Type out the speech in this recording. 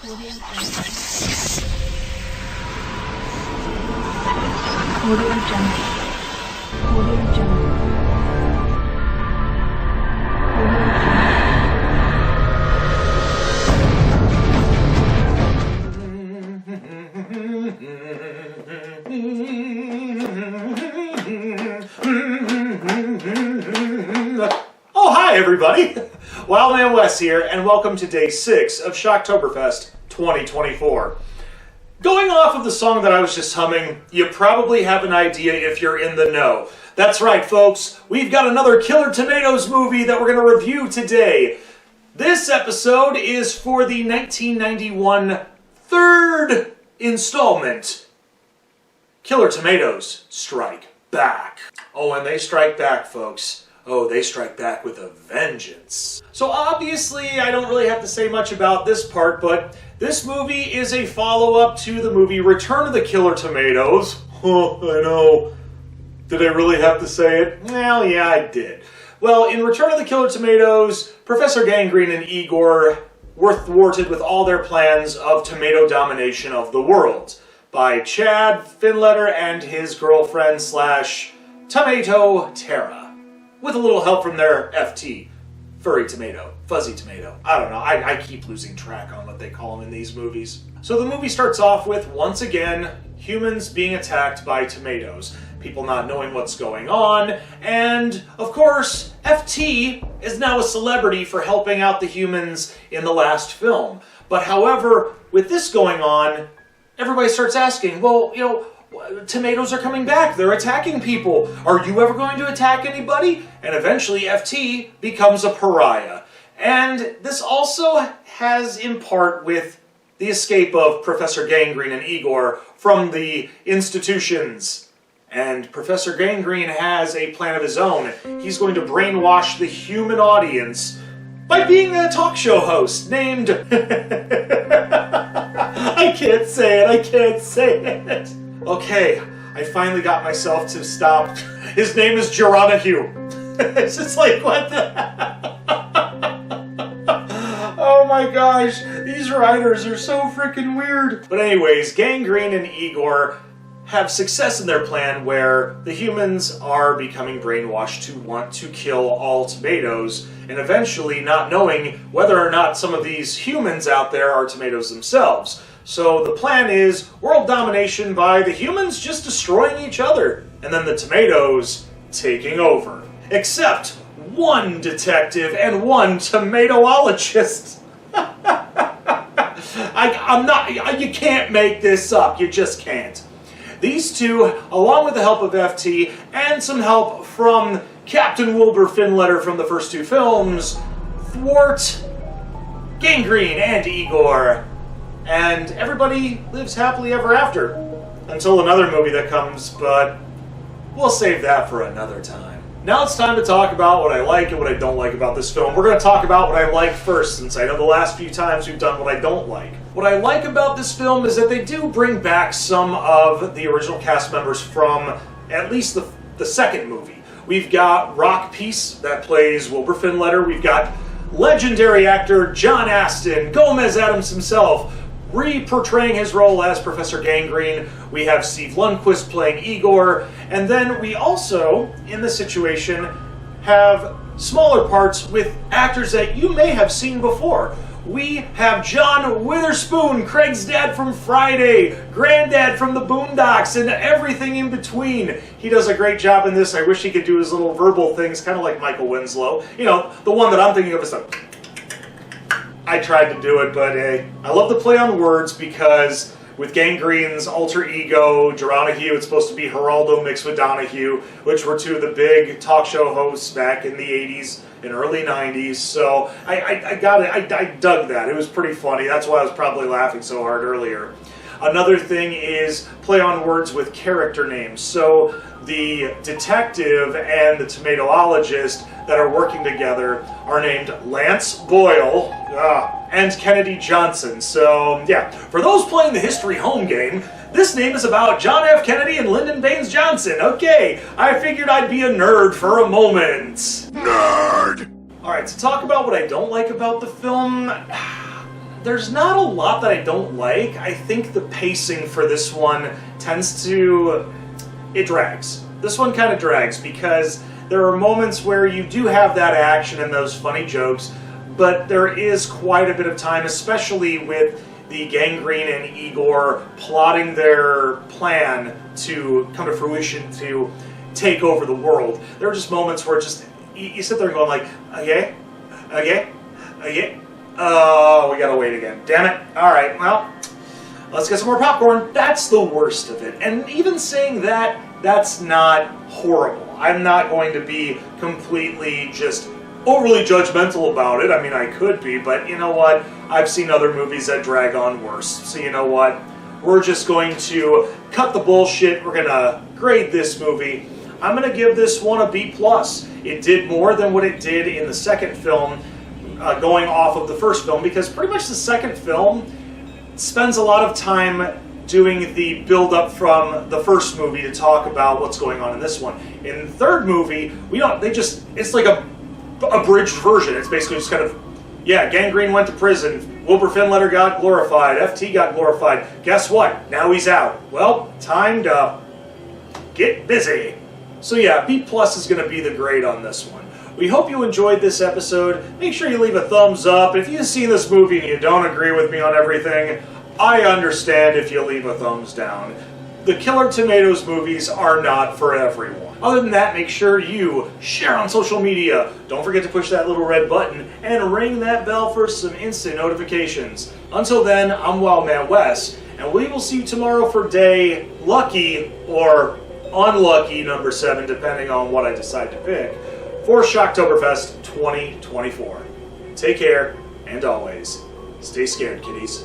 Oh, hi everybody! Wildman Wes here, and welcome to day 6 of Shocktoberfest 2024. Going off of the song that I was just humming, you probably have an idea if you're in the know. That's right, folks, we've got another Killer Tomatoes movie that we're going to review today. This episode is for the 1991 third installment, Killer Tomatoes Strike Back. Oh, and they strike back, folks. Oh, they strike back with a vengeance. So obviously, I don't really have to say much about this part, but this movie is a follow-up to the movie Return of the Killer Tomatoes. Oh, I know. Did I really have to say it? Well, yeah, I did. Well, in Return of the Killer Tomatoes, Professor Gangrene and Igor were thwarted with all their plans of tomato domination of the world by Chad Finletter and his girlfriend slash Tomato Tara, with a little help from their FT, Furry Tomato, Fuzzy Tomato. I don't know, I keep losing track on what they call them in these movies. So the movie starts off with, once again, humans being attacked by tomatoes, people not knowing what's going on, and, of course, FT is now a celebrity for helping out the humans in the last film. But however, with this going on, everybody starts asking, well, you know, tomatoes are coming back, they're attacking people. Are you ever going to attack anybody? And eventually FT becomes a pariah. And this also has in part with the escape of Professor Gangrene and Igor from the institutions. And Professor Gangrene has a plan of his own. He's going to brainwash the human audience by being a talk show host named... I can't say it. Okay, I finally got myself to stop. His name is Geronihue. It's just like, what the Oh my gosh, these writers are so freaking weird. But anyways, Gangrene and Igor have success in their plan where the humans are becoming brainwashed to want to kill all tomatoes, and eventually not knowing whether or not some of these humans out there are tomatoes themselves. So the plan is world domination by the humans just destroying each other, and then the tomatoes taking over. Except one detective and one tomatoologist. You can't make this up, you just can't. These two, along with the help of FT and some help from Captain Wilbur Finletter from the first two films, thwart Gangrene and Igor. And everybody lives happily ever after. Until another movie that comes, but we'll save that for another time. Now it's time to talk about what I like and what I don't like about this film. We're going to talk about what I like first, since I know the last few times we've done what I don't like. What I like about this film is that they do bring back some of the original cast members from at least the second movie. We've got Rock Peace, that plays Wilbur Finletter. We've got legendary actor John Astin, Gomez Adams himself, re-portraying his role as Professor Gangrene. We have Steve Lundquist playing Igor, and then we also, in this situation, have smaller parts with actors that you may have seen before. We have John Witherspoon, Craig's dad from Friday, granddad from the Boondocks, and everything in between. He does a great job in this. I wish he could do his little verbal things, kind of like Michael Winslow. You know, the one that I'm thinking of is the... I tried to do it, but I love the play on words because with Gangrene's alter ego, Geronihue, it's supposed to be Geraldo mixed with Donahue, which were two of the big talk show hosts back in the 80s and early 90s. So I got it. I dug that. It was pretty funny. That's why I was probably laughing so hard earlier. Another thing is play on words with character names. So the detective and the tomatoologist that are working together are named Lance Boyle and Kennedy Johnson. So yeah, for those playing the history home game, this name is about John F. Kennedy and Lyndon Baines Johnson. Okay, I figured I'd be a nerd for a moment. Nerd! Alright, to talk about what I don't like about the film, there's not a lot that I don't like. I think the pacing for this one tends to... it drags. This one kind of drags because there are moments where you do have that action and those funny jokes, but there is quite a bit of time, especially with the Gangrene and Igor plotting their plan to come to fruition to take over the world. There are just moments where just you sit there going like, okay, oh, we gotta wait again. Damn it. Alright, well, let's get some more popcorn. That's the worst of it. And even saying that, that's not horrible. I'm not going to be completely just overly judgmental about it. I mean, I could be, but you know what? I've seen other movies that drag on worse. So you know what? We're just going to cut the bullshit. We're going to grade this movie. I'm going to give this one a B+. It did more than what it did in the second film, going off of the first film, because pretty much the second film spends a lot of time doing the build-up from the first movie to talk about what's going on in this one. In the third movie, it's like a abridged version. It's basically just kind of, yeah, Gangrene went to prison, Wilbur Finletter got glorified, FT got glorified. Guess what? Now he's out. Well, time to get busy. So yeah, B+ is going to be the grade on this one. We hope you enjoyed this episode. Make sure you leave a thumbs up. If you've seen this movie and you don't agree with me on everything, I understand if you leave a thumbs down. The Killer Tomatoes movies are not for everyone. Other than that, make sure you share on social media. Don't forget to push that little red button and ring that bell for some instant notifications. Until then, I'm Wildman Wes, and we will see you tomorrow for day lucky or unlucky number 7, depending on what I decide to pick, for Shocktoberfest 2024. Take care, and always, stay scared, kiddies.